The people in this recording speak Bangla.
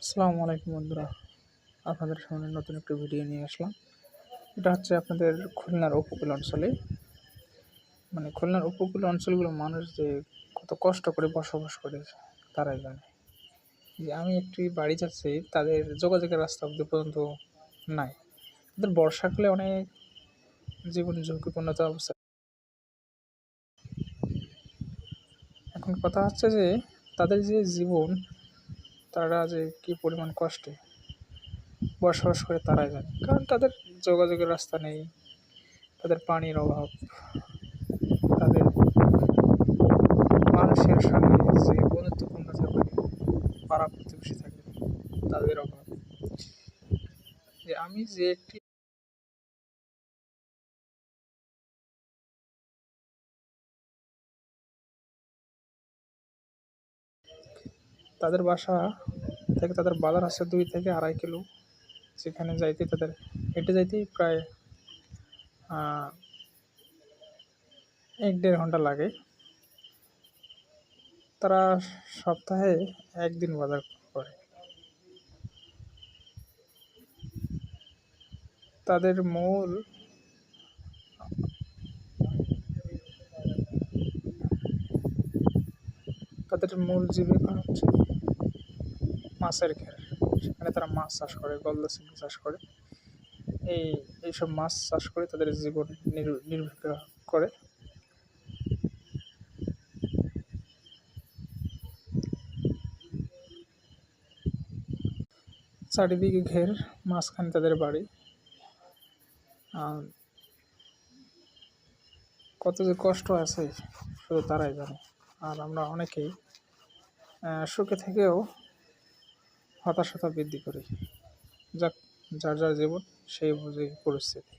আসসালামু আলাইকুম বন্ধুরা, আপনাদের সামনে নতুন একটা ভিডিও নিয়ে আসলাম। এটা হচ্ছে আপনাদের খুলনার উপকূল অঞ্চলে, মানে খুলনার উপকূল অঞ্চলগুলো মানুষ যে কত কষ্ট করে বসবাস করে তারাই জানে। যে আমি একটি বাড়ি যাচ্ছি, তাদের যোগাযোগের রাস্তা অব্দি পর্যন্ত নাই। তাদের বর্ষাকালে অনেক জীবন ঝুঁকিপূর্ণতা অবস্থা। এখন কথা হচ্ছে যে তাদের যে জীবন, তারা যে কী পরিমাণ কষ্টে বসবাস করে তারাই জানে, কারণ তাদের যোগাযোগের রাস্তা নেই, তাদের পানির অভাব, তাদের মানুষের সঙ্গে যে বন্ধুত্বপূর্ণ থাকে, পাড়া প্রতিবেশী থাকে, তাদের অভাব। যে আমি যে একটি তাদের বাসা থেকে তাদের বাজার আছে 2 থেকে 2.5 কিলো, যেখানে যাইতে তাদের হেঁটে যাইতেই প্রায় 1-1.5 ঘন্টা লাগে। তারা সপ্তাহে একদিন বাজার করে। তাদের মূল তাদের মূল জীবিকা হচ্ছে মাছের ঘের। সেখানে তারা মাছ চাষ করে, গলদা চিংড়ি চাষ করে। এই এইসব মাছ চাষ করে তাদের জীবন নির্বাহ করে। চারিদিকে ঘের, মাঝখানে তাদের বাড়ি। কত যে কষ্ট আছে শুধু তারাই জানে। আর আমরা অনেকেই সুখে থেকেও হতাশতা বৃদ্ধি করি। যাক, যার যার জীবন সেই বুঝে পরিস্থিতি।